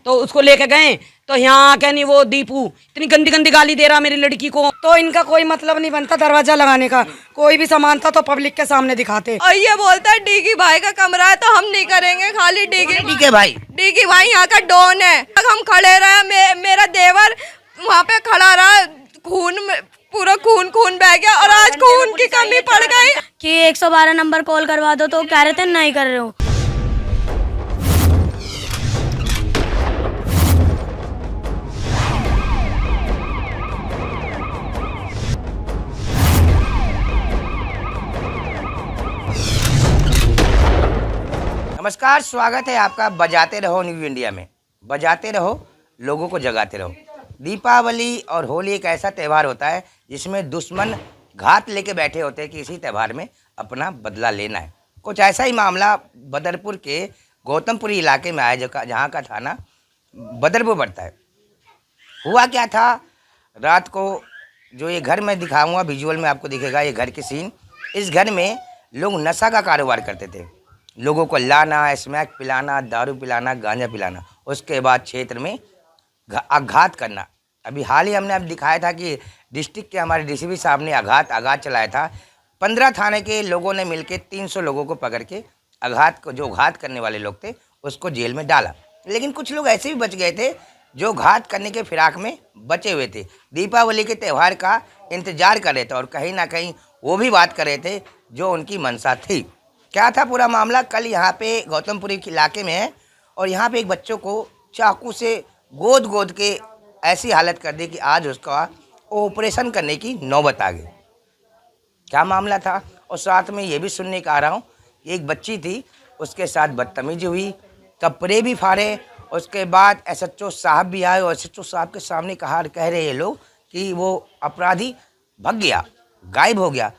तो उसको लेके गए तो यहाँ क्या नहीं वो दीपू इतनी गंदी गंदी गाली दे रहा मेरी लड़की को। तो इनका कोई मतलब नहीं बनता दरवाजा लगाने का, कोई भी सामान था तो पब्लिक के सामने दिखाते। और ये बोलता है डीगी भाई का कमरा है तो हम नहीं करेंगे, खाली डीगी भाई यहाँ का डॉन है। हम खड़े रहे, मेरा देवर वहाँ पे खड़ा रहा, पूरा खून बह गया और आज खून की कमी पड़ गई कि 112 नंबर कॉल करवा दो तो कह रहे थे नहीं कर रहे हो। नमस्कार, स्वागत है आपका बजाते रहो न्यू इंडिया में। बजाते रहो, लोगों को जगाते रहो। दीपावली और होली एक ऐसा त्यौहार होता है जिसमें दुश्मन घात लेके बैठे होते हैं कि इसी त्यौहार में अपना बदला लेना है। कुछ ऐसा ही मामला बदरपुर के गौतमपुरी इलाके में आया, जहाँ का थाना बदरपुर पड़ता है। हुआ क्या था, रात को जो ये घर मैं दिखाऊंगा, विजुअल में आपको दिखेगा ये घर की सीन। इस घर में लोग नशा का कारोबार करते थे, लोगों को लाना, स्मैक पिलाना, दारू पिलाना, गांजा पिलाना, उसके बाद क्षेत्र में आघात करना। अभी हाल ही हमने अब दिखाया था कि डिस्ट्रिक्ट के हमारे डीसीपी साहब ने आघात चलाया था। 15 थाने के लोगों ने मिलकर 300 लोगों को पकड़ के जो घात करने वाले लोग थे उसको जेल में डाला। लेकिन कुछ लोग ऐसे भी बच गए थे जो घात करने के फिराक में बचे हुए थे, दीपावली के त्यौहार का इंतजार कर रहे थे और कहीं ना कहीं वो भी बात कर रहे थे जो उनकी मंशा थी। क्या था पूरा मामला, कल यहाँ पे गौतमपुरी के इलाके में है और यहाँ पे एक बच्चों को चाकू से गोद के ऐसी हालत कर दी कि आज उसका ऑपरेशन करने की नौबत आ गई। क्या मामला था, और साथ में ये भी सुनने का आ रहा हूँ, एक बच्ची थी, उसके साथ बदतमीजी हुई, कपड़े भी फाड़े। उसके बाद एसएचओ साहब भी आए और एसएचओ साहब के सामने कह रहे ये लोग कि वो अपराधी भग गया, गायब हो गया।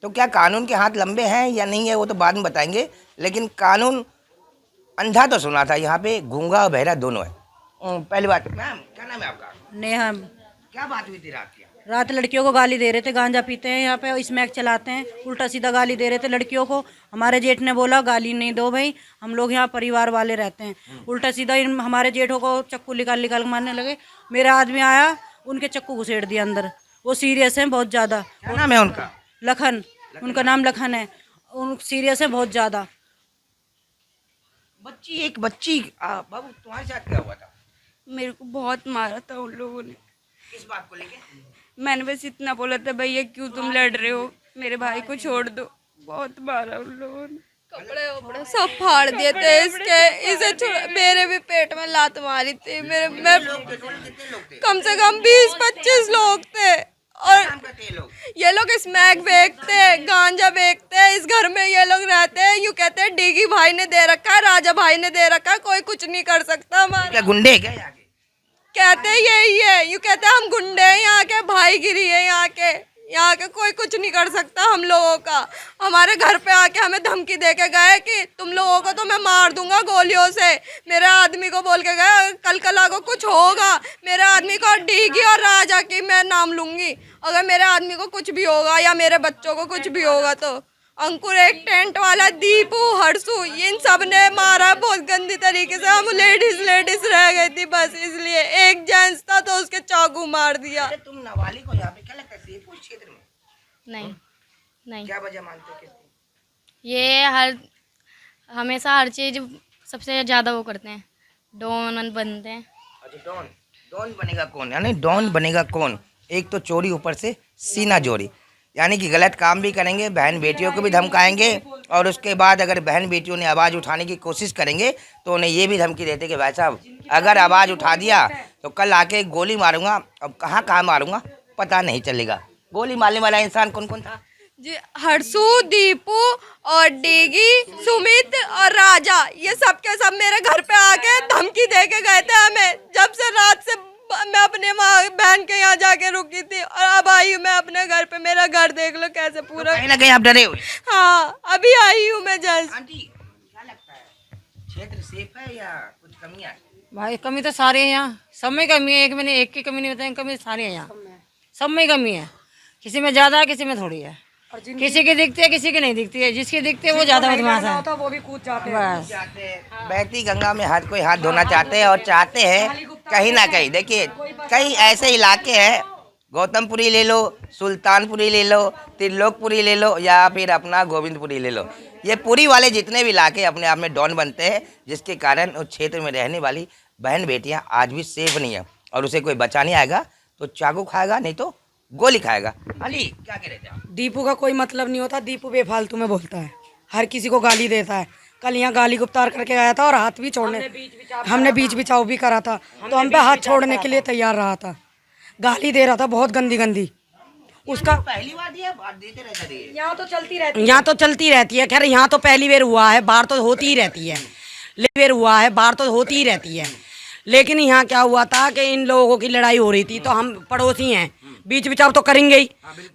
तो क्या कानून के हाथ लंबे हैं या नहीं है वो तो बाद में बताएंगे, लेकिन कानून अंधा तो सुना था, यहाँ पे गूंगा और बहरा दोनों है। पहली बात, मैम क्या नाम है आपका? नेहा। क्या बात हुई थी रात की? रात लड़कियों को गाली दे रहे थे, गांजा पीते हैं यहाँ पे, स्मैक चलाते हैं, उल्टा सीधा गाली दे रहे थे लड़कियों को। हमारे जेठ ने बोला गाली नहीं दो भाई, हम लोग यहाँ परिवार वाले रहते हैं। उल्टा सीधा हमारे जेठों को चक्कू निकाल मारने लगे। मेरा आदमी आया, उनके चक्कू घुसेड़ दिया अंदर। वो सीरियस हैं बहुत ज़्यादा। क्या नाम है उनका? लखन, उनका नाम लखन है। उन सीरियस है बहुत ज़्यादा। एक बच्ची बाबू तुम्हारे साथ क्या हुआ था? मेरे को बहुत मारा था उन लोगों ने। किस बात को लेके? मैंने बस इतना बोला था, भैया क्यों तुम लड़ रहे हो, मेरे भाई को छोड़ दो। बहुत मारा उन लोगों ने, कपड़े सब फाड़ दिए थे इसे मेरे भी पेट में लात मारी थी। मैं कम से कम 20-25 लोग थे और ये लोग स्मैक बेचते, गांजा बेचते, इस घर में ये लोग रहते हैं। यूँ कहते हैं डीगी भाई ने दे रखा है, राजा भाई ने दे रखा है, कोई कुछ नहीं कर सकता हमारा। क्या गुंडे हैं क्या? कहते हैं यही है, यूँ कहते हैं हम गुंडे हैं यहाँ के, भाईगिरी है यहाँ के कोई कुछ नहीं कर सकता हम लोगों का। हमारे घर पे आके हमें धमकी दे के गए कि तुम लोगों को तो मैं मार दूंगा गोलियों से। मेरे आदमी को बोल के गए कल को कुछ होगा, मेरे आदमी को डीगी और राजा की मैं नाम लूंगी, अगर मेरे आदमी को कुछ भी होगा या मेरे बच्चों को कुछ भी होगा तो। अंकुर, एक टेंट वाला, दीपू, हर्षू, इन सब ने मारा बहुत गंदी तरीके से। हम लेडीज रह गई थी बस, इसलिए एक जेंट्स था तो उसके चाकू मार दिया। तुम नाबालिग हो, यहाँ पे क्या लगता है सेफ हो इस क्षेत्र में? नहीं। क्या वजह मानते हो? ये हमेशा हर चीज सबसे ज्यादा वो करते हैं, डॉन बनते हैं। अच्छा, डॉन बनेगा कौन? यानी डॉन बनेगा कौन? एक तो चोरी, ऊपर से सीना जोड़ी, यानी कि गलत काम भी करेंगे, बहन बेटियों को भी धमकाएंगे और उसके बाद अगर बहन बेटियों ने आवाज़ उठाने की कोशिश करेंगे तो उन्हें ये भी धमकी देते कि भाई साहब अगर आवाज़ उठा दिया तो कल आके गोली मारूंगा। अब कहाँ मारूंगा पता नहीं चलेगा। गोली मारने वाला इंसान कौन कौन था जी? हर्षू, दीपू और डीगी, सुमित और राजा, ये सब के सब मेरे घर पे आके धमकी दे के गए थे हमें। जब से रात से मैं अपने माँ बहन के यहाँ जाके रुकी थी और अब आई हूँ मैं अपने घर पे। मेरा घर देख लो कैसे पूरा। कहीं ना कहीं आप डरे हुए? हाँ, अभी आई हूँ मैं जस्ट। आंटी क्या लगता है, क्षेत्र सेफ है या कुछ कमियां? भाई कमी तो सारे हैं यहाँ, सब में कमी है। एक की कमी नहीं बताएंगे, कमी सारी है यहाँ, सब में कमी है। किसी में ज़्यादा है, किसी में थोड़ी है। किसी की दिखती है किसी की नहीं दिखती है, जिसकी दिखती है वो ज्यादा बदमाश है। होता वो भी कूद जाते हैं। बस बहती गंगा में हर कोई हाथ धोना चाहते हैं और चाहते हैं कहीं ना कहीं। देखिए कई ऐसे इलाके हैं, गौतमपुरी ले लो, सुल्तानपुरी ले लो, त्रिलोकपुरी ले लो या फिर अपना गोविंदपुरी ले लो, ये पुरी वाले जितने भी इलाके अपने आप में डॉन बनते हैं, जिसके कारण उस क्षेत्र में रहने वाली बहन बेटियां आज भी सेफ नहीं है और उसे कोई बचा नहीं आएगा तो चाकू खाएगा नहीं तो गोली खाएगा। अली क्या कह रहे थे आप? दीपू का कोई मतलब नहीं होता, दीपू बेफालतू में बोलता है, हर किसी को गाली देता है। कल यहाँ गाली गुप्तार करके आया था और हाथ भी छोड़ने, हमने बीच बिचाव भी करा था तो हम पे हाथ छोड़ने के लिए तैयार रहा था। गाली दे रहा था बहुत गंदी गंदी। उसका पहली बार दिया, बात देते रहते थे। यहाँ तो चलती रहती है। खैर यहाँ तो पहली बार हुआ है, बार तो होती ही रहती है। बार हुआ है, बार तो होती ही रहती है। लेकिन यहाँ क्या हुआ था कि इन लोगों की लड़ाई हो रही थी तो हम पड़ोसी हैं, बीच बिचाव तो करेंगे ही।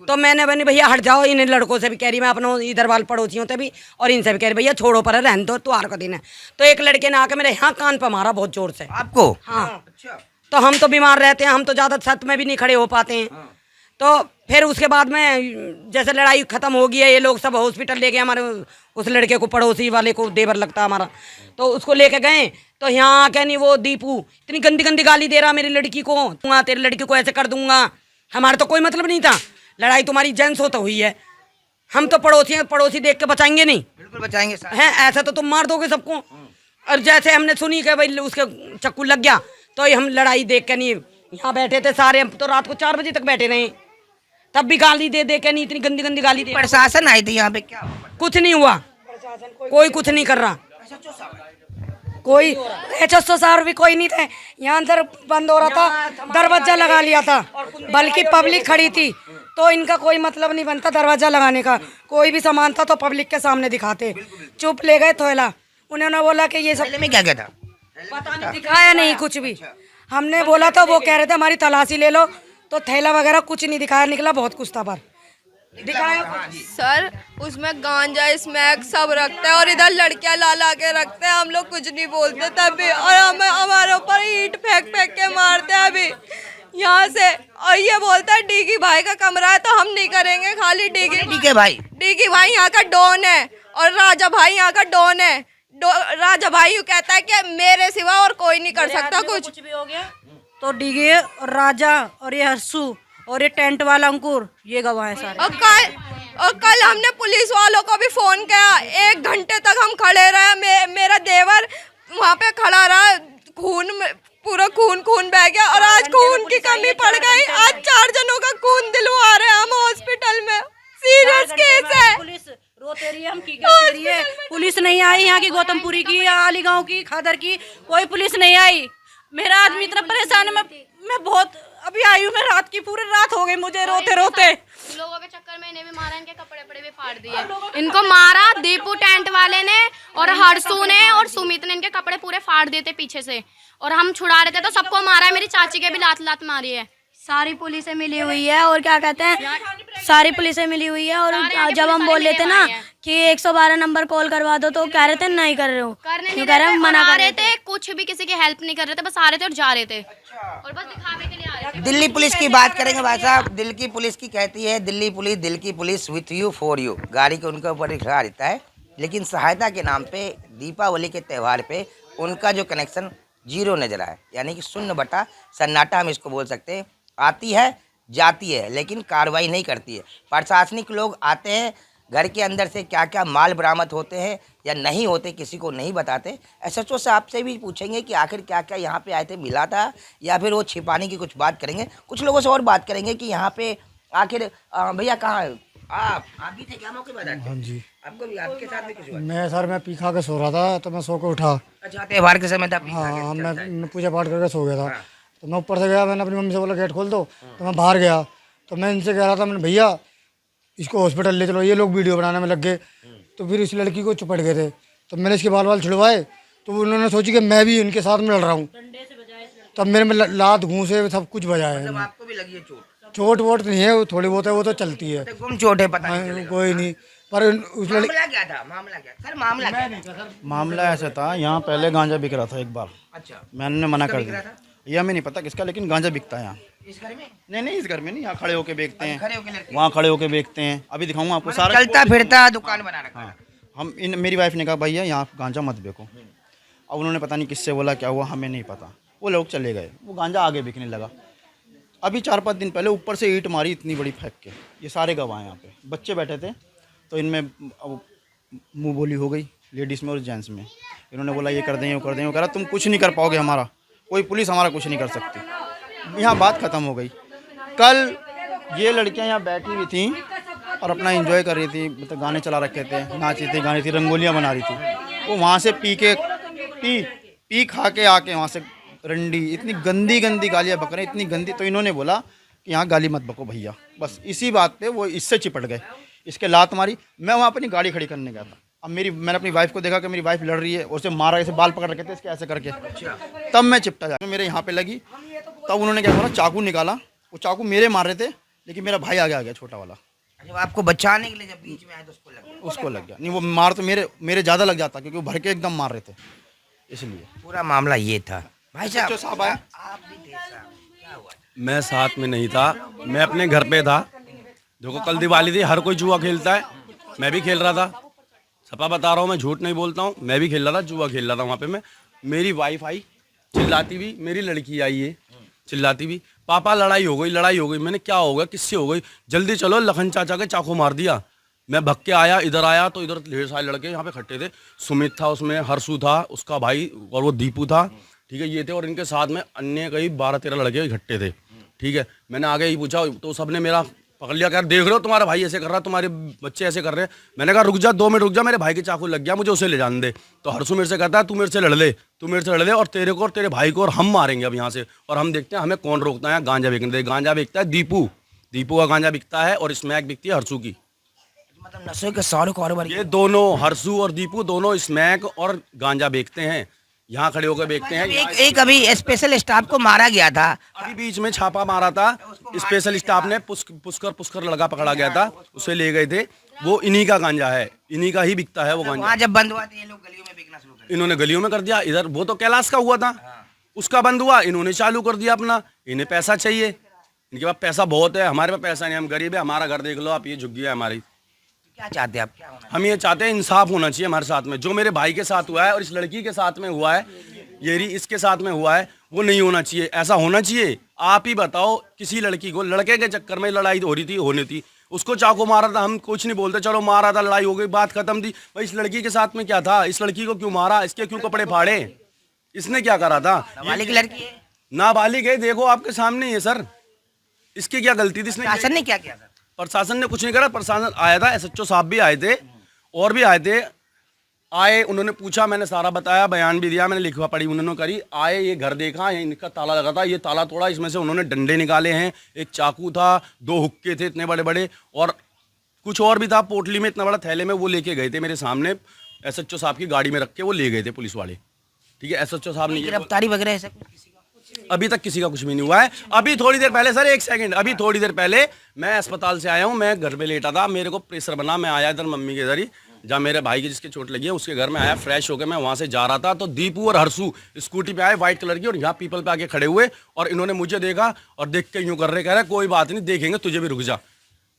तो मैंने बनी भैया हट जाओ, इन लड़कों से भी कह रही, मैं अपनों इधर वाले पड़ोसियों से भी और इनसे भी कह रही भैया छोड़ो पर रहने दो, त्योहार का दिन है। तो एक लड़के ने आके मेरे यहाँ कान पर मारा बहुत जोर से। आपको? हाँ। अच्छा। तो हम तो बीमार रहते हैं, हम तो ज़्यादा छत में भी नहीं खड़े हो पाते हैं। तो फिर उसके बाद में जैसे लड़ाई ख़त्म हो गई है, ये लोग सब हॉस्पिटल ले गए हमारे उस लड़के को, पड़ोसी वाले को देवर लगता हमारा, तो उसको लेके गए। तो यहाँ आके नहीं वो दीपू इतनी गंदी गंदी गाली दे रहा मेरी लड़की को, दूंगा तेरी लड़की को ऐसे कर दूंगा। हमारा तो कोई मतलब नहीं था, लड़ाई तुम्हारी जेंट्स हो तो हुई है, हम तो पड़ोसी हैं, पड़ोसी देख के बचाएंगे नहीं? बिल्कुल बचाएंगे सर। हैं ऐसा तो तुम मार दोगे सबको। और जैसे हमने सुनी कि भाई उसके चक्कू लग गया तो हम लड़ाई देख के नहीं, यहाँ बैठे थे सारे, हम तो रात को 4 बजे तक बैठे रहे, तब भी गाली दे दे के नहीं, इतनी गंदी गंदी गाली दे। प्रशासन आई थी यहाँ पे, क्या कुछ नहीं हुआ, कोई कुछ नहीं कर रहा, कोई HSO साहब भी कोई नहीं थे। यहाँ अंदर बंद हो रहा था, दरवाजा लगा लिया था, बल्कि पब्लिक खड़ी थी तो इनका कोई मतलब नहीं बनता दरवाजा लगाने का। कोई भी सामान था तो पब्लिक के सामने दिखाते, चुप ले गए थोड़ा। उन्होंने बोला कि ये सब में क्या क्या था? पता नहीं, दिखाया नहीं कुछ भी। हमने बोला तो वो कह रहे थे हमारी तलाशी ले लो, तो थैला वगैरह कुछ नहीं दिखाया, निकला बहुत कुछ था पर दिखाया। सर उसमें गांजा स्मैक सब रखते हैं और इधर लड़कियां ला ला के रखते हैं, हम लोग कुछ नहीं बोलते तब भी, और हमें हमारे ऊपर ईंट फेंक फेंक के मारते हैं अभी यहाँ से। और ये बोलता है डीगी भाई का कमरा है तो हम नहीं करेंगे, खाली डीगी भाई यहाँ का डॉन है और राजा भाई यहाँ का डॉन है। राजा भाई यूँ कहता है कि मेरे सिवा और कोई नहीं कर सकता कुछ भी हो गया तो डीगे और राजा और ये हर्षू और ये टेंट वाला अंकुर ये गवाह हैं सारे। और कल हमने पुलिस वालों को भी फोन किया, 1 घंटे तक हम खड़े रहे, मेरा देवर वहाँ पे खड़ा रहा, पूरा खून बह गया और आज खून की कमी पड़ गई। आज 4 जनों का खून दिलवा रहे हैं हम हॉस्पिटल में, सीरियस केस है। पुलिस रोते रही है, हम की कहते रही है, पुलिस नहीं आई यहाँ की, गौतमपुरी की, आली गाँव की, खादर की, कोई पुलिस नहीं आई। मेरा आदमी इतना परेशान है, मैं बहुत अभी आई हूँ, मैं रात की पूरी रात हो गई मुझे रोते रोते। लोगों के चक्कर में इन्हें भी मारा, इनके कपड़े भी फाड़ दिए। इनको मारा दीपू टेंट वाले ने और हर्षू ने और सुमित ने, इनके कपड़े पूरे फाड़ दिए थे पीछे से और हम छुड़ा रहे थे तो सबको मारा है। मेरी चाची के भी लात मारी है। सारी पुलिसें मिली हुई है और क्या कहते हैं, सारी पुलिसें मिली हुई है। और जब हम बोल रहे थे ना कि 112 नंबर कॉल करवा दो तो कह रहे थे नहीं कर रहे हो, क्यों कह रहे हैं, मना कर रहे थे। कुछ भी किसी की हेल्प नहीं कर रहे थे, बस आ रहे थे और जा रहे थे और बस दिखावे के लिए आ रहे थे। दिल्ली पुलिस की बात करेंगे भाई साहब, दिल्ली की पुलिस की कहती है, दिल्ली पुलिस दिल की police with you for you, गाड़ी के उनके ऊपर लिखा रहता है, लेकिन सहायता के नाम पे दीपावली के त्यौहार पे उनका जो कनेक्शन 0 नजर आया, यानी कि शून्य बटा सन्नाटा हम इसको बोल सकते हैं। आती है जाती है लेकिन कार्रवाई नहीं करती है। प्रशासनिक लोग आते हैं, घर के अंदर से क्या क्या माल बरामद होते हैं या नहीं होते किसी को नहीं बताते। SHO से आपसे भी पूछेंगे कि आखिर क्या क्या यहाँ पे आए थे, मिला था या फिर वो छिपाने की कुछ बात करेंगे। कुछ लोगों से और बात करेंगे कि यहाँ पे आखिर भैया कहाँ आप भी थे क्या मौके पर? हाँ जी, आपको भी, आपके साथ भी कुछ हुआ? मैं पी खा के सो रहा था तो मैं सो के उठा। अच्छा, त्योहार के समय था? हाँ, मैं पूजा पाठ करके सो गया था। तो मैं ऊपर से गया, मैंने अपनी मम्मी से बोला गेट खोल दो, तो मैं बाहर गया तो मैं इनसे कह रहा था, मैंने भैया इसको हॉस्पिटल ले चलो, ये लोग वीडियो बनाने में लग गए। तो फिर इस लड़की को चुपट गए थे, तो मैंने इसके बाल छिड़वाए तो उन्होंने सोची कि मैं भी इनके साथ में लड़ रहा हूँ, तब मेरे में लात घूंसे सब कुछ बजाया है। आपको भी लगी है चोट वोट नहीं है, वो थोड़ी बहुत है, वो तो चलती है, गुम चोट है, पता नहीं कोई नहीं। पर उस मामला क्या था? मामला क्या सर? मामला क्या था? मामला ऐसा था, यहाँ पहले गांजा बिक रहा था एक बार। अच्छा, मैंने मना कर दिया। ये हमें नहीं पता किसका, लेकिन गांजा बिकता है यहाँ। इस घर में नहीं इस घर में नहीं, यहाँ खड़े होके बेचते हैं, खड़े होके लड़के वहाँ खड़े होके बेचते हैं। अभी दिखाऊंगा आपको सारा। चलता फिरता दुकान बना रखा है। हम मेरी वाइफ ने कहा भैया यहाँ गांजा मत बेचो। अब उन्होंने पता नहीं किससे बोला, क्या हुआ हमें नहीं पता। वो लोग चले गए, वो गांजा आगे बिकने लगा। अभी 4-5 दिन पहले ऊपर से ईंट मारी इतनी बड़ी फेंक के। ये सारे गवाह हैं यहाँ पे, बच्चे बैठे थे तो इनमें मुँह बोली हो गई लेडीज़ में और जेंट्स में। इन्होंने बोला ये कर दें, वो कर दें। वो कह रहा तुम कुछ नहीं कर पाओगे, हमारा कोई पुलिस हमारा कुछ नहीं कर सकती। यहाँ बात ख़त्म हो गई। कल ये लड़कियाँ यहाँ बैठी हुई थी और अपना एंजॉय कर रही थी, मतलब गाने चला रखे थे, नाच रही थी, गा रही थी, रंगोलियाँ बना रही थी। वो वहाँ से पी खा के आके वहाँ से रंडी इतनी गंदी गंदी गालियाँ बक रहे, इतनी गंदी। तो इन्होंने बोला कि यहाँ गाली मत बको भैया। बस इसी बात पे वो इससे चिपट गए, इसके लात मारी। मैं वहाँ अपनी गाड़ी खड़ी करने गया था। अब मैंने अपनी वाइफ को देखा कि मेरी वाइफ लड़ रही है और उसे मारा, ऐसे बाल पकड़ रखे थे इसके ऐसे करके। तब मैं चिपटा जा, मेरे यहाँ पे लगी। तब उन्होंने क्या बोला, चाकू निकाला। वो चाकू मेरे मार रहे थे, लेकिन मेरा भाई आगे आ गया, छोटा वाला। जब आपको बचाने के लिए जब बीच में आए तो उसको लग गया। नहीं वो मार तो मेरे ज़्यादा लग जाता, क्योंकि वो भर के एकदम मार रहे थे, इसलिए। पूरा मामला ये था। भाई साहब आए, आप भी थे साहब, क्या हुआ? मैं साथ में नहीं था, मैं अपने घर पे था। देखो कल दिवाली थी, हर कोई जुआ खेलता है, मैं भी खेल रहा था। सपा बता रहा हूँ, मैं झूठ नहीं बोलता हूँ, मैं भी खेल रहा था, जुआ खेल रहा था वहाँ पे। मैं मेरी वाइफ आई चिल्लाती हुई, मेरी लड़की आई है चिल्लाती हुई, पापा लड़ाई हो गई। मैंने क्या हो गया, किससे हो गई, जल्दी चलो, लखन चाचा के चाकू मार दिया। मैं भग के आया, इधर आया तो इधर ढेर सारे लड़के यहाँ पे खट्टे थे। सुमित था उसमें, हर्षू था उसका भाई, और वो दीपू था, ठीक है, ये थे। और इनके साथ में अन्य कई 12-13 लड़के इकट्ठे थे, ठीक है। मैंने आगे ही पूछा तो सबने मेरा पकड़ लिया, कह देख रहे हो तुम्हारा भाई ऐसे कर रहा है, तुम्हारे बच्चे ऐसे कर रहे हैं। मैंने कहा रुक जा, 2 मिनट रुक जा, मेरे भाई के चाकू लग गया, मुझे उसे ले जाने दे। तो हर्षू मेरे से कहता है तू मेरे से लड़ ले और तेरे को और तेरे भाई को और हम मारेंगे अब यहाँ से, और हम देखते हैं हमें कौन रोकता है गांजा बेचने दे। गांजा बेचता है दीपू का गांजा बिकता है, और स्मैक बिकती है हर्षू की। मतलब नशे के सारे कारोबार ये दोनों, हर्षू और दीपू दोनों स्मैक और गांजा बेचते हैं, यहाँ खड़े होकर बेचते हैं। एक अभी स्पेशल स्टाफ को मारा गया था, अभी बीच में छापा मारा था, स्पेशल स्टाफ ने पुष्कर लड़का पकड़ा गया था, उसे ले गए थे। वो इन्हीं का गांजा है, इन्हीं का ही बिकता है वो गांजा। वहाँ जब बंद हुआ तो ये लोग गलियों में बिकना शुरू कर दिया। इन्होंने गलियों में कर दिया। इधर वो तो कैलाश का हुआ था, उसका बंद हुआ, इन्होंने चालू कर दिया अपना। इन्हें पैसा चाहिए, इनके पास पैसा बहुत है, हमारे पास पैसा नहीं, हम गरीब है। हमारा घर देख लो आप, ये झुग्गी है हमारी। क्या चाहते हैं आप, क्या होना? हम ये चाहते हैं इंसाफ होना चाहिए हमारे साथ में। जो मेरे भाई के साथ हुआ है और इस लड़की के साथ में हुआ है, ये इसके साथ में हुआ है, वो नहीं होना चाहिए। ऐसा होना चाहिए। आप ही बताओ, किसी लड़की को लड़के के चक्कर में लड़ाई होनी थी, उसको चाकू मारा था, हम कुछ नहीं बोलते, चलो मारा था, लड़ाई हो गई, बात खत्म थी। भाई इस लड़की के साथ में क्या था, इस लड़की को क्यों मारा, इसके क्यों कपड़े फाड़े, इसने क्या करा था? नाबालिग लड़की है, नाबालिग है, देखो आपके सामने ही है सर। इसकी क्या गलती थी? शासन ने क्या किया सर? प्रशासन ने कुछ नहीं करा। प्रशासन आया था, SHO साहब भी आए थे और भी आए थे। आए, उन्होंने पूछा, मैंने सारा बताया, बयान भी दिया, मैंने लिखवा पढ़ी उन्होंने करी। आए, ये घर देखा, ये इनका ताला लगा था, ये ताला तोड़ा, इसमें से उन्होंने डंडे निकाले हैं, एक चाकू था, 2 हुक्के थे इतने बड़े बड़े, और कुछ और भी था पोटली में इतना बड़ा थैले में। वो लेके गए थे मेरे सामने, SHO साहब की गाड़ी में रख के वो ले गए थे पुलिस वाले, ठीक है। SHO साहब ने गिरफ्तारी वगैरह ऐसा अभी तक किसी का कुछ भी नहीं हुआ है। अभी थोड़ी देर पहले सर, 1 सेकंड, अभी थोड़ी देर पहले मैं अस्पताल से आया हूँ, मैं घर पे लेटा था, मेरे को प्रेशर बना, मैं आया इधर मम्मी के इधर ही, जहाँ मेरे भाई की जिसके चोट लगी है उसके घर में आया, फ्रेश होकर मैं वहाँ से जा रहा था, तो दीपू और हर्षू स्कूटी पे आए व्हाइट कलर की, और यहाँ पीपल पे आके खड़े हुए, और इन्होंने मुझे देखा और देख के यूँ कर रहे, कह रहे कोई बात नहीं, देखेंगे, तुझे भी रुक जा।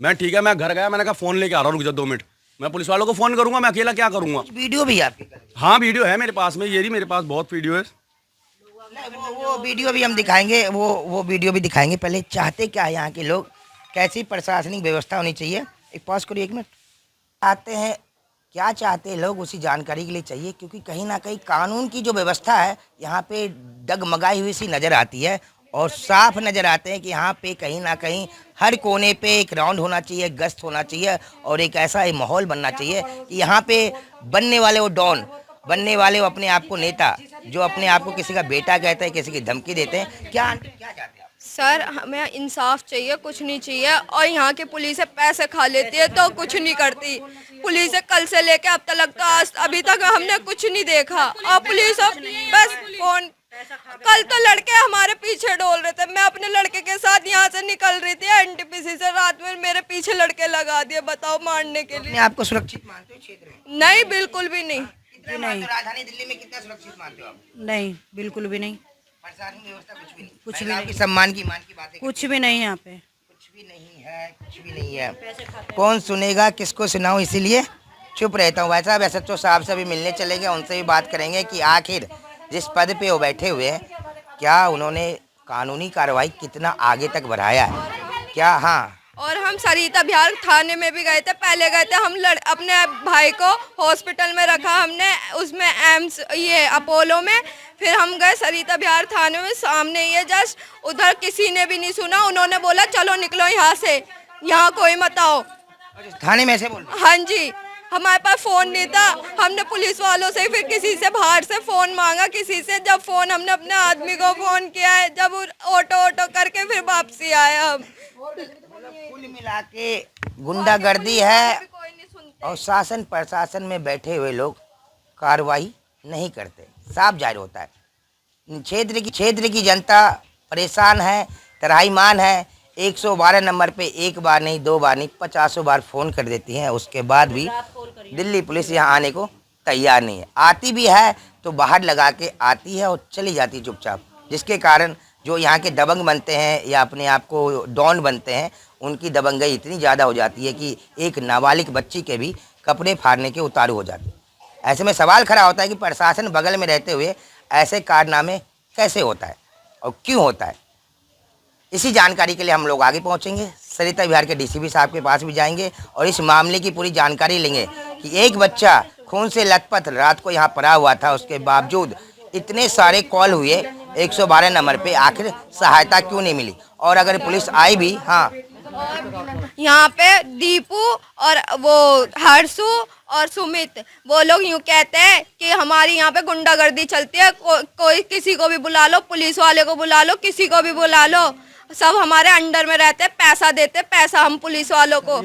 मैं ठीक है, मैं घर गया, मैंने कहा फ़ोन लेके आ रहा हूँ, रुक जा 2 मिनट, मैं पुलिस वालों को फ़ोन करूँगा, मैं अकेला क्या करूँगा। वीडियो भी आपके? हाँ वीडियो है मेरे पास में, ये रही मेरे पास बहुत वीडियो है। वो वीडियो भी हम दिखाएंगे, वो वीडियो भी दिखाएंगे। पहले चाहते क्या है यहाँ के लोग, कैसी प्रशासनिक व्यवस्था होनी चाहिए, एक पॉज करिए 1 मिनट। चाहते हैं, क्या चाहते हैं लोग, उसी जानकारी के लिए चाहिए, क्योंकि कहीं ना कहीं कानून की जो व्यवस्था है यहाँ पे डगमगाई हुई सी नज़र आती है, और साफ नज़र आते हैं कि यहाँ पे कहीं ना कहीं हर कोने पे एक राउंड होना चाहिए, गश्त होना चाहिए, और एक ऐसा माहौल बनना चाहिए कि यहाँ पे बनने वाले वो डॉन, बनने वाले वो अपने आप को नेता, जो अपने आप को किसी का बेटा कहते हैं, किसी की धमकी देते हैं। क्या चाहते हैं आप? सर हमें इंसाफ चाहिए, कुछ नहीं चाहिए। और यहाँ की पुलिस पैसे खा लेती है तो कुछ नहीं करती। पुलिस कल से लेके अब तक लगता, आज अभी तक हमने कुछ नहीं देखा, और पुलिस बस फोन। कल तो लड़के हमारे पीछे डोल रहे थे, मैं अपने लड़के के साथ यहाँ से निकल रही थी NTPC से, रात में मेरे पीछे लड़के लगा दिए, बताओ, मारने के लिए। आपको सुरक्षित मानते हो क्षेत्र में? नहीं, बिल्कुल भी नहीं। राजधानी दिल्ली में कितना सुरक्षित मानते हो आप? नहीं, बिल्कुल भी नहीं। प्रशासन की व्यवस्था कुछ भी नहीं, कुछ भी महिलाओं नहीं। की सम्मान की मान की बातें कुछ भी नहीं यहाँ पे। कुछ भी नहीं है, कुछ भी नहीं है। कौन सुनेगा, किसको सुनाऊं, इसीलिए चुप रहता हूँ। वैसा एसएचओ साहब से भी मिलने चलेंगे, उनसे भी बात करेंगे कि आखिर जिस पद पे वो बैठे हुए हैं, क्या उन्होंने कानूनी कार्रवाई कितना आगे तक बढ़ाया है, क्या। हाँ, और हम सरिता बिहार थाने में भी गए थे, पहले गए थे हम अपने भाई को हॉस्पिटल में रखा हमने, उसमें एम्स ये अपोलो में, फिर हम गए सरिता बिहार थाने में, सामने ये जस्ट उधर किसी ने भी नहीं सुना, उन्होंने बोला चलो निकलो यहाँ से, यहाँ कोई मत आओ। थाने में ऐसे बोल रहे हाँ जी, हमारे पास फोन नहीं था, हमने पुलिस वालों से फिर किसी से बाहर से फोन मांगा, किसी से, जब फोन हमने अपने आदमी को फोन किया है, जब ऑटो करके फिर वापसी आए हम। कुल मिला के गुंडागर्दी है कोई नहीं सुनते। और शासन प्रशासन में बैठे हुए लोग कार्रवाई नहीं करते, साफ जाहिर होता है। क्षेत्र की जनता परेशान है, त्राहिमाम है। 112 नंबर पे एक बार नहीं, 2 बार नहीं, 50 बार फ़ोन कर देती हैं, उसके बाद भी दिल्ली पुलिस यहाँ आने को तैयार नहीं है। आती भी है तो बाहर लगा के आती है और चली जाती है चुपचाप, जिसके कारण जो यहाँ के दबंग बनते हैं या अपने आप को डॉन बनते हैं, उनकी दबंगई इतनी ज़्यादा हो जाती है कि एक नाबालिग बच्ची के भी कपड़े फाड़ने के उतारू हो जाते हैं। ऐसे में सवाल खड़ा होता है कि प्रशासन बगल में रहते हुए ऐसे कारनामे कैसे होता है और क्यों होता है। इसी जानकारी के लिए हम लोग आगे पहुंचेंगे, सरिता बिहार के डीसीपी साहब के पास भी जाएंगे और इस मामले की पूरी जानकारी लेंगे कि एक बच्चा खून से लथपथ रात को यहाँ पड़ा हुआ था, उसके बावजूद इतने सारे कॉल हुए 112 नंबर पे, आखिर सहायता क्यों नहीं मिली। और अगर पुलिस आई भी, हाँ, यहाँ पे दीपू और वो हर्षु और सुमित, वो लोग यूँ कहते हैं कि हमारी यहाँ पे गुंडागर्दी चलती है, कोई किसी को भी बुला लो, पुलिस वाले को बुला लो, किसी को भी बुला लो, सब हमारे अंडर में रहते हैं, पैसा देते, पैसा हम पुलिस वालों को,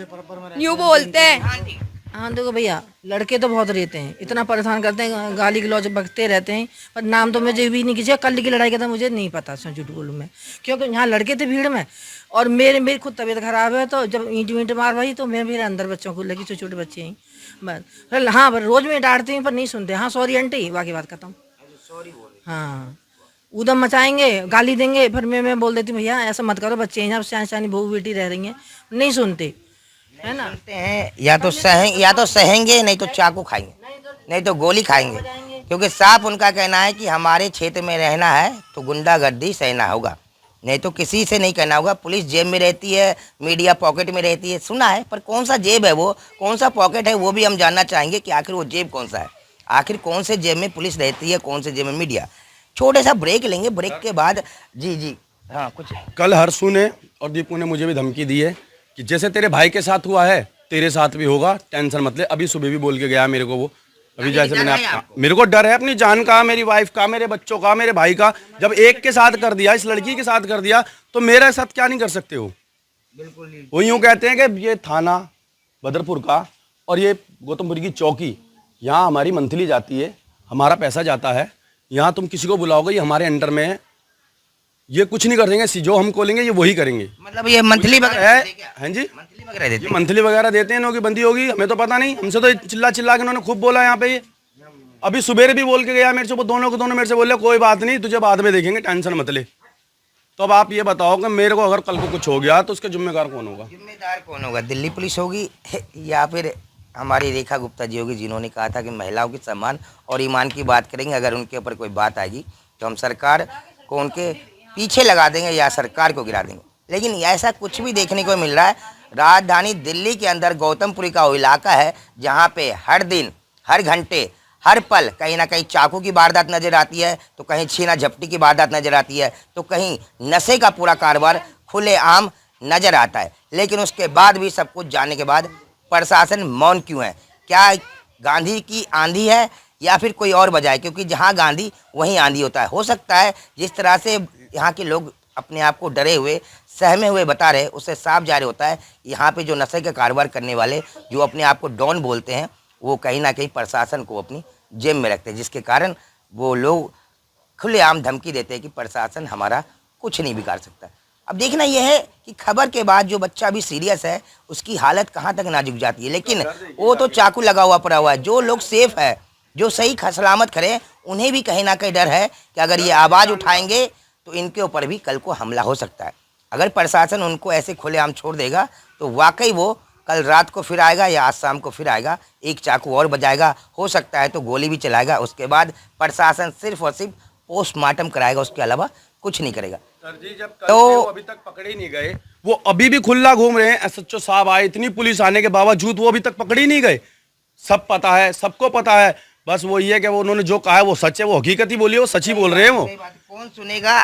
यूँ बोलते हैं। हाँ देखो भैया, लड़के तो बहुत रहते हैं, इतना परेशान करते हैं, गाली गलौज बकते रहते हैं, पर नाम तो मुझे भी नहीं किसी। कल की लड़ाई का था मुझे नहीं पता, झूठ बोलूँ मैं, क्योंकि यहाँ लड़के थे भीड़ में और मेरी खुद तबीयत खराब है, तो जब ईंट मार भाई तो मैं मेरे अंदर बच्चों को लगी, छोटे छोटे बच्चे हैं बस। हाँ रोज में डांटती हूँ पर नहीं सुनते। हाँ सॉरी आंटी, बाकी बात खत्म। हाँ उदम मचाएंगे, गाली देंगे, फिर मैं बोल देती हूँ भैया ऐसा मत करो, बच्चे हैं, सियानी बहू बेटी रह रही हैं, नहीं सुनते, है ना। सुनते हैं, या तो सहेंगे, नहीं तो चाकू खाएंगे, नहीं तो गोली खाएंगे, क्योंकि साफ उनका कहना है कि हमारे क्षेत्र में रहना है तो गुंडागर्दी सहना होगा, नहीं तो किसी से नहीं कहना होगा। पुलिस जेब में रहती है, मीडिया पॉकेट में रहती है, सुना है, पर कौन सा जेब है वो, कौन सा पॉकेट है, वो भी हम जानना चाहेंगे कि आखिर वो जेब कौन सा है, आखिर कौन से जेब में पुलिस रहती है, कौन से जेब में मीडिया। छोटे सा ब्रेक लेंगे, ब्रेक के बाद जी हाँ कुछ। कल हर्षु ने और दीपू ने मुझे भी धमकी दी है कि जैसे तेरे भाई के साथ हुआ है तेरे साथ भी होगा, टेंशन मत ले। अभी सुबह भी बोल के गया मेरे को वो, अभी जैसे मैंने मेरे को डर है अपनी जान का, मेरी वाइफ का, मेरे बच्चों का, मेरे भाई का। जब एक के साथ कर दिया, इस लड़की के साथ कर दिया, तो मेरे साथ क्या नहीं कर सकते हो। बिल्कुल वो यूँ कहते हैं कि ये थाना बदरपुर का और ये गौतमपुर की चौकी, यहाँ हमारी मंथली जाती है, हमारा पैसा जाता है, यहाँ तुम किसी को बुलाओगे ये हमारे अंडर में है, ये कुछ नहीं कर देंगे, जो हम खोलेंगे ये वही करेंगे। मतलब ये मंथली वगैरह है, हाँ जी, मंथली वगैरह देते हैं, इनकी बंदी होगी, हमें तो पता नहीं, हमसे तो चिल्ला के उन्होंने खूब बोला यहाँ पे। ये अभी सुबह भी बोल के गया मेरे से, वो दोनों मेरे से बोले कोई बात नहीं, तुझे बाद में देखेंगे, टेंशन मत ले। तो अब आप ये बताओ कि मेरे को अगर कल को कुछ हो गया तो उसका जिम्मेदार कौन होगा? जिम्मेदार कौन होगा? दिल्ली पुलिस होगी या फिर हमारी रेखा गुप्ता जी होगी, जिन्होंने कहा था कि महिलाओं के सम्मान और ईमान की बात करेंगे, अगर उनके ऊपर कोई बात आएगी तो हम सरकार को उनके पीछे लगा देंगे या सरकार को गिरा देंगे। लेकिन ऐसा कुछ भी देखने को मिल रहा है। राजधानी दिल्ली के अंदर गौतमपुरी का वो इलाका है जहाँ पे हर दिन, हर घंटे, हर पल कहीं ना कहीं चाकू की वारदात नजर आती है, तो कहीं छीना झपटी की वारदात नजर आती है, तो कहीं नशे का पूरा कारोबार खुलेआम नजर आता है। लेकिन उसके बाद भी सब कुछ जानने के बाद प्रशासन मौन क्यों है? क्या गांधी की आंधी है या फिर कोई और वजह है? क्योंकि जहां गांधी वहीं आंधी होता है। हो सकता है जिस तरह से यहाँ के लोग अपने आप को डरे हुए, सहमे हुए बता रहे, उससे साफ जाहिर होता है यहाँ पे जो नशे का कारोबार करने वाले, जो अपने आप को डॉन बोलते हैं, वो कहीं ना कहीं प्रशासन को अपनी जेब में रखते हैं, जिसके कारण वो लोग खुलेआम धमकी देते हैं कि प्रशासन हमारा कुछ नहीं बिगाड़ सकता। अब देखना यह है कि खबर के बाद जो बच्चा अभी सीरियस है उसकी हालत कहाँ तक नाजुक जाती है। लेकिन वो तो चाकू लगा हुआ पड़ा हुआ है। जो लोग सेफ है, जो सही सलामत खड़े उन्हें भी कहीं ना कहीं डर है कि अगर ये आवाज़ उठाएंगे तो इनके ऊपर भी कल को हमला हो सकता है। अगर प्रशासन उनको ऐसे खुलेआम छोड़ देगा तो वाकई वो कल रात को फिर आएगा या आज शाम को फिर आएगा, एक चाकू और बजाएगा, हो सकता है तो गोली भी चलाएगा। उसके बाद प्रशासन सिर्फ और सिर्फ पोस्टमार्टम कराएगा, उसके अलावा कुछ नहीं करेगा। सर जी, जब कल से वो अभी तक पकड़े ही नहीं गए, वो अभी भी खुला घूम रहे हैं। एसएचओ साहब आए, इतनी पुलिस आने के बावजूद वो अभी तक पकड़े ही नहीं गए। सब पता है, सबको पता है, बस वो ये है कि वो उन्होंने जो कहा है वो सच है, वो हकीकत ही बोली है, वो सच ही बोल रहे हैं वो। कौन सुनेगा,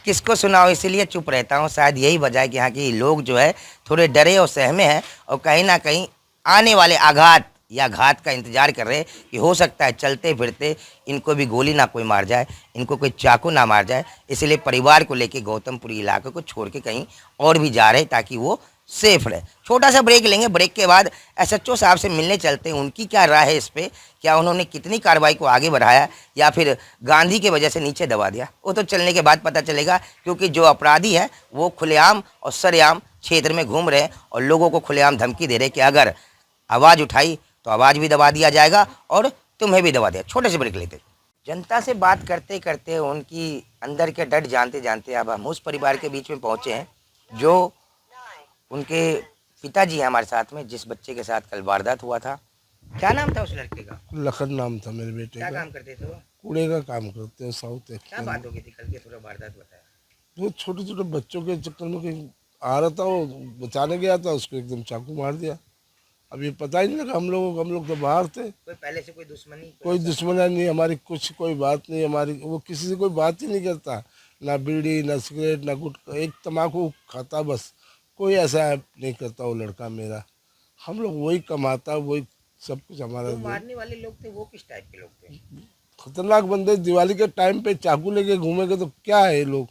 किसको सुनाओ, इसीलिए चुप रहता हूँ। शायद यही वजह है कि यहाँ के लोग जो है थोड़े डरे और सहमे हैं और कहीं ना कहीं आने वाले आघात या घात का इंतजार कर रहे हैं कि हो सकता है चलते फिरते इनको भी गोली ना कोई मार जाए, इनको कोई चाकू ना मार जाए। इसलिए परिवार को लेके गौतमपुरी इलाके को छोड़ के कहीं और भी जा रहे ताकि वो सेफ रहे। छोटा सा ब्रेक लेंगे, ब्रेक के बाद एसएचओ साहब से मिलने चलते हैं। उनकी क्या राय है इस पे, क्या उन्होंने कितनी कार्रवाई को आगे बढ़ाया या फिर गांधी की वजह से नीचे दबा दिया, वो तो चलने के बाद पता चलेगा। क्योंकि जो अपराधी है वो खुलेआम और सरेआम क्षेत्र में घूम रहे हैं और लोगों को खुलेआम धमकी दे रहे कि अगर आवाज़ उठाई तो आवाज़ भी दबा दिया जाएगा और तुम्हें भी दबा दिया। छोटे से ब्रेक लेते। जनता से बात करते करते उनकी अंदर के डर जानते जानते अब हम उस परिवार के बीच में पहुँचे हैं जो उनके पिताजी हैं हमारे साथ में, जिस बच्चे के साथ कल वारदात हुआ था। क्या नाम था उस लड़के का? लखन नाम था मेरे बेटे क्या का। काम करते थे वो? कूड़े का काम करते हैं साउथ क्या एक्सप्रेस बात में। हो गई थी कल के, थोड़ा वारदात बताया। वो छोटे छोटे बच्चों के चक्कर में कहीं आ रहा था, वो बचाने गया था, उसको एकदम चाकू मार दिया। अब ये पता ही नहीं लगा हम लोगों को, हम लोग तो बाहर थे। कोई पहले से कोई दुश्मनी? कोई दुश्मनी नहीं हमारी, कुछ कोई बात नहीं हमारी। वो किसी से कोई बात ही नहीं करता, ना बीड़ी ना सिगरेट ना गुटखा, एक तम्बाकू खाता बस। कोई ऐसा नहीं करता वो लड़का मेरा। हम लोग वही कमाता, वही सब कुछ हमारा। जो मारने वाले लोग थे वो किस टाइप के लोग थे? खतरनाक बंदे। दिवाली के टाइम पे चाकू लेके घूमेंगे तो क्या है ये लोग,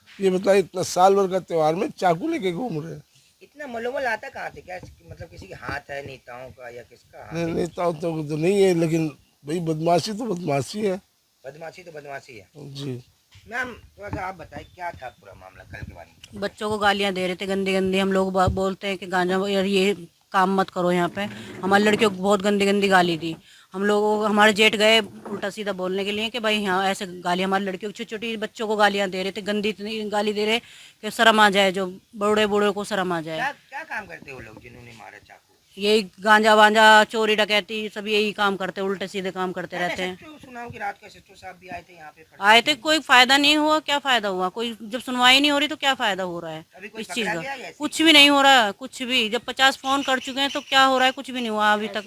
ये बताइए। इतना साल भर का त्योहार में चाकू लेके घूम रहे हैं। इतना मनोबल आता कहाँ से? क्या मतलब किसी के हाथ है नेताओं का या किसका हाथ है? नेता तो नहीं है, लेकिन भाई बदमाशी तो बदमाशी है। बदमाशी तो बदमाशी है। जी मैम थोड़ा सा आप बताएं क्या था पूरा मामला कल के बारे में? बच्चों को गालियां दे रहे थे गंदी गंदी। हम लोग बोलते हैं कि गांजा यार ये काम मत करो यहाँ पे। हमारी लड़कियों को बहुत गंदी गंदी गाली दी। हम लोग, हमारे जेठ गए उल्टा सीधा बोलने के लिए कि भाई यहाँ ऐसे गाली, हमारी लड़कियों को छोटी छोटी बच्चों को गालियाँ दे रहे थे, गंदी इतनी गाली दे रहे कि शर्म आ जाए, जो बूढ़े बूढ़े को शर्म आ जाए। क्या क्या काम करते हो लोग जिन्होंने मारा चाकू? यही गांजा वांजा चोरी डकैती सब यही काम करते, उल्टे सीधे काम करते रहते हैं। सुनाओ कि रात को एसएचओ साहब भी आए थे यहाँ पे। आए थे, कोई फायदा नहीं हुआ। क्या फायदा हुआ? कोई जब सुनवाई नहीं हो रही तो क्या फायदा हो रहा है अभी कोई इस चीज पकड़ा का? गया या ऐसे? कुछ भी नहीं हो रहा है, कुछ भी। जब 50 फोन कर चुके हैं तो क्या हो रहा है? कुछ भी नहीं हुआ अभी तक।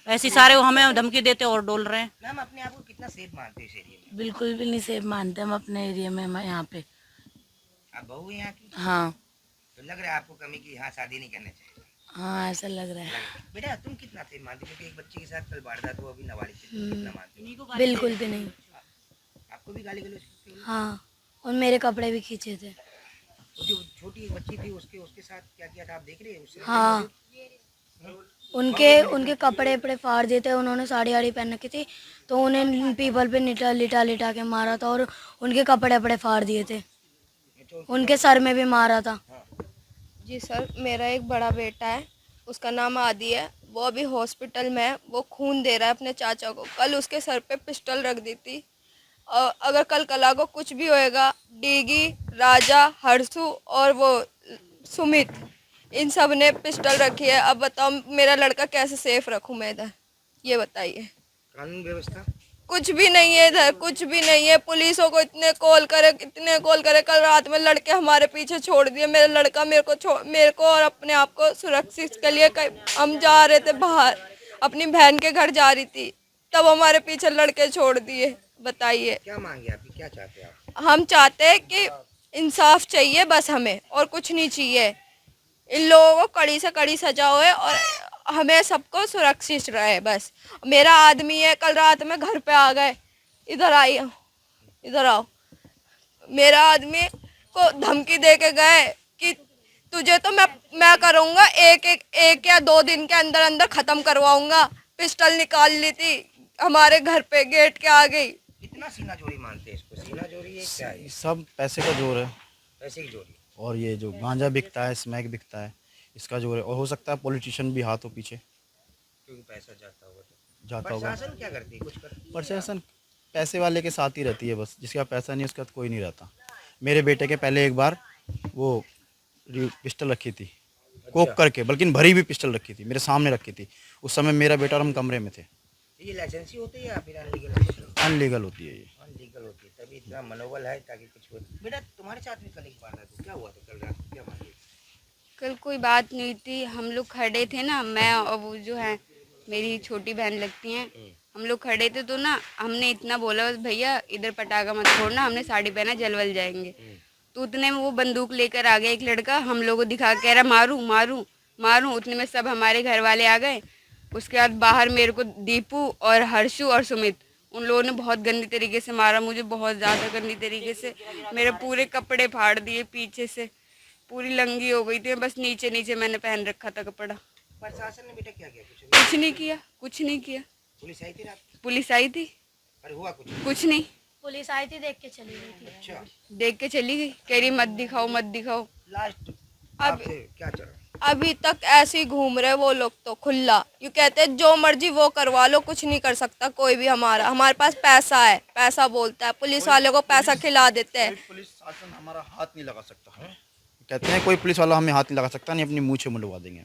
ऐसे सारे वो हमें धमकी देते और डोल रहे हैं। मैम अपने आप को कितना सेफ मानते हो इस एरिया में? बिल्कुल भी नहीं सेफ मानते हम अपने एरिया में। हम यहाँ पे आप बहू हैं यहाँ की? हाँ तो लग रहा है आपको कमी की यहाँ शादी नहीं करना चाहिए। हाँ ऐसा लग रहा है। बेटा तुम कितना सेफ मानते हो? क्योंकि एक बच्चे के साथ कल वारदात हुआ, अभी नाबालिग थे, तुम कितना मानते हो? बिल्कुल भी नहीं। आपको भी गाली गलौज करते हो? हाँ, और मेरे कपड़े भी खींचे थे। वो जो छोटी एक बच्ची थी उसके साथ क्या किया था आप देख रहे हैं? उससे हाँ, उनके कपड़े वपड़े फाड़ दिए थे। उन्होंने साड़ी वाड़ी पहन रखी थी तो उन्हें पीपल पे लिटा लिटा के मारा था और उनके कपड़े वपड़े फाड़ दिए थे। उनके सर में भी मारा था। जी सर, मेरा एक बड़ा बेटा है, उसका नाम आदि है। वो अभी हॉस्पिटल में है, वो खून दे रहा है अपने चाचा को। कल उसके सर पे पिस्टल रख दी थी। और अगर कल कला को कुछ भी होएगा, डीगी, राजा, हर्षु और वो सुमित, इन सब ने पिस्टल रखी है। अब बताओ मेरा लड़का कैसे सेफ रखूं मैं इधर, ये बताइए। कानून व्यवस्था कुछ भी नहीं है इधर, कुछ भी नहीं है। पुलिसों को इतने कॉल करे। कल रात में लड़के हमारे पीछे छोड़ दिए। मेरा लड़का मेरे को और अपने आप को सुरक्षित के लिए हम जा रहे थे बाहर, अपनी बहन के घर जा रही थी, तब हमारे पीछे लड़के छोड़ दिए। बताइए क्या मांगे आपकी, क्या चाहते हैं आप? हम चाहते हैं कि इंसाफ चाहिए बस हमें, और कुछ नहीं चाहिए। इन लोगों को कड़ी से कड़ी सजा होए और हमें सबको सुरक्षित रहे बस। मेरा आदमी है, कल रात में घर पे आ गए, इधर आओ। मेरा आदमी को धमकी दे के गए कि तुझे तो मैं करूँगा, एक या 2 दिन के अंदर अंदर ख़त्म करवाऊँगा। पिस्टल निकाल ली थी हमारे घर पे, गेट के आ गई। कितना सीना जोरी मानते हैं इसको? सीना जोरी है क्या है? सब पैसे का जोर है। पैसे की जोरी? और ये जो गांजा बिकता है, स्मैक बिकता है, इसका जोर है। और हो सकता है पॉलिटिशियन भी हाथ हो पीछे। क्योंकि पैसा जाता होगा तो। जाता होगा। प्रशासन क्या करती है, कुछ करती है? प्रशासन पैसे वाले के साथ ही रहती है बस, जिसके पास पैसा नहीं उसके साथ कोई नहीं रहता। मेरे बेटे के पहले एक बार वो पिस्टल रखी थी कोक करके, बल्कि भरी हुई पिस्टल रखी थी, मेरे सामने रखी थी। उस समय मेरा बेटा और हम कमरे में थे। ये लाइसेंसी होती है या फिर अनलीगल? अनलीगल होती है ये। अनलीगल होती है, तभी इतना मनोबल है ताकि कुछ हो। बेटा तुम्हारे साथ भी कल एक बार था, क्या हुआ था कल रात, क्या बात हुई? कल कोई बात नहीं थी, हम लोग खड़े थे ना, मैं और वो जो है मेरी छोटी बहन लगती हैं, हम लोग खड़े थे तो ना हमने इतना बोला बस भैया इधर पटाखा मत छोड़ना, हमने साड़ी पहना जलवल जाएंगे। तो उतने में वो बंदूक लेकर आ गया एक लड़का, हम लोगों को दिखा कह रहा मारूं मारूं मारूं। उतने में सब हमारे घर वाले आ गए। उसके बाद बाहर मेरे को दीपू और हर्षु और सुमित, उन लोगों ने बहुत गंदी तरीके से मारा मुझे, बहुत ज़्यादा गंदी तरीके से। मेरे पूरे कपड़े फाड़ दिए, पीछे से पूरी लंगी हो गई थी, बस नीचे नीचे मैंने पहन रखा था कपड़ा। प्रशासन ने बेटा क्या किया? कुछ कुछ नहीं किया, कुछ नहीं किया। पुलिस आई थी रात? पुलिस आई थी, पर हुआ कुछ? कुछ नहीं। पुलिस आई थी, देख के चली गई थी। अच्छा, देख के चली गई, कह रही मत दिखाओ मत दिखाओ। लास्ट अब आपसे क्या चल रहा? अभी तक ऐसे ही घूम रहे वो लोग, तो खुला यू कहते हैं जो मर्जी वो करवा लो, कुछ नहीं कर सकता कोई भी। हमारे पास पैसा है, पैसा बोलता है, पुलिस वाले को पैसा खिला देते हैं। पुलिस शासन हमारा हाथ नहीं लगा सकता है, कहते हैं कोई पुलिस वाला हमें हाथ नहीं लगा सकता, नहीं अपनी मुँह से मुंडवा देंगे।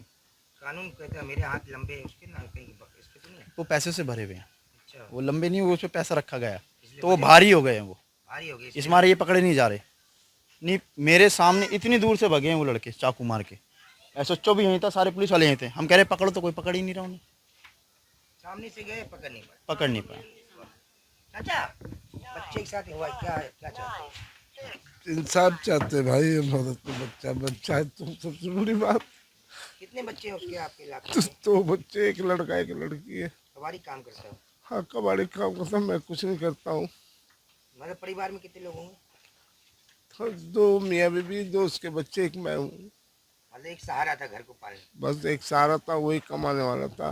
कानून कहता है मेरे हाथ लंबे हैं, उसके ना कहीं इस पे तो नहीं है? वो पैसे से भरे हुए हैं, अच्छा, वो लंबे नहीं, वो उस पर पैसा रखा गया है, तो वो भारी हो गए हैं। वो भारी हो गई इस मारे ये पकड़े नहीं जा रहे। नहीं मेरे सामने इतनी दूर से भगे हैं वो लड़के चाकू मार के। SHO भी यहीं था, सारे पुलिस वाले यहीं थे। हम कह रहे पकड़ो तो कोई पकड़ ही नहीं रहा उन्हें, सामने से गए, पकड़ नहीं पाए। पकड़ नहीं पाया। चाचा बच्चे के साथ हुआ क्या क्या चाहते हैं? इंसाफ चाहते भाई, हमारा तो बच्चा बच्चा है, तो सबसे बड़ी बात। कितने बच्चे हैं उसके आपके इलाके तो, में? तो बच्चे, एक लड़का एक लड़की है। कबाड़ी काम करता है? हाँ कबाड़ी काम करता, मैं कुछ नहीं करता हूँ। हमारे परिवार में कितने लोग होंगे? तो 2 मियाँ बीबी, 2 उसके बच्चे, एक मैं हूँ। मतलब एक सहारा था घर को पालने? बस एक सहारा था, वही कमाने वाला था।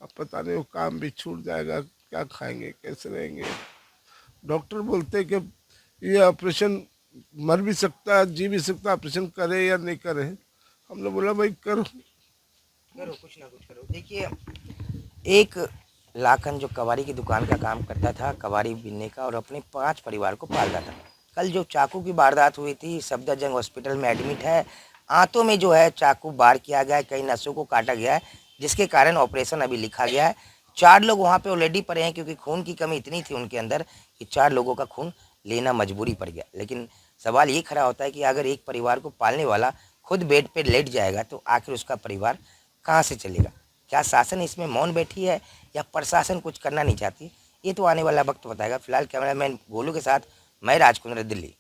अब पता नहीं वो काम भी छूट जाएगा, क्या खाएंगे कैसे रहेंगे। डॉक्टर बोलते कि ये ऑपरेशन मर भी सकता है जी भी सकता है, ऑपरेशन करे या नहीं करे। हमने बोला भाई करो करो, कुछ ना कुछ करो। देखिए एक लाखन जो कबाड़ी की दुकान का काम करता था, कबाड़ी बिनने का, और अपने 5 परिवार को पालता था। कल जो चाकू की वारदात हुई थी, सफदरजंग हॉस्पिटल में एडमिट है। आंतों में जो है चाकू बार किया गया है, कई नसों को काटा गया है, जिसके कारण ऑपरेशन अभी लिखा गया है। 4 लोग वहाँ पे ऑलरेडी पड़े हैं, क्योंकि खून की कमी इतनी थी उनके अंदर कि 4 लोगों का खून लेना मजबूरी पड़ गया। लेकिन सवाल ये खड़ा होता है कि अगर एक परिवार को पालने वाला खुद बेड पे लेट जाएगा तो आखिर उसका परिवार कहाँ से चलेगा? क्या शासन इसमें मौन बैठी है या प्रशासन कुछ करना नहीं चाहती? ये तो आने वाला वक्त बताएगा। फिलहाल कैमरामैन गोलू के साथ मैं राजकुंद्र, दिल्ली।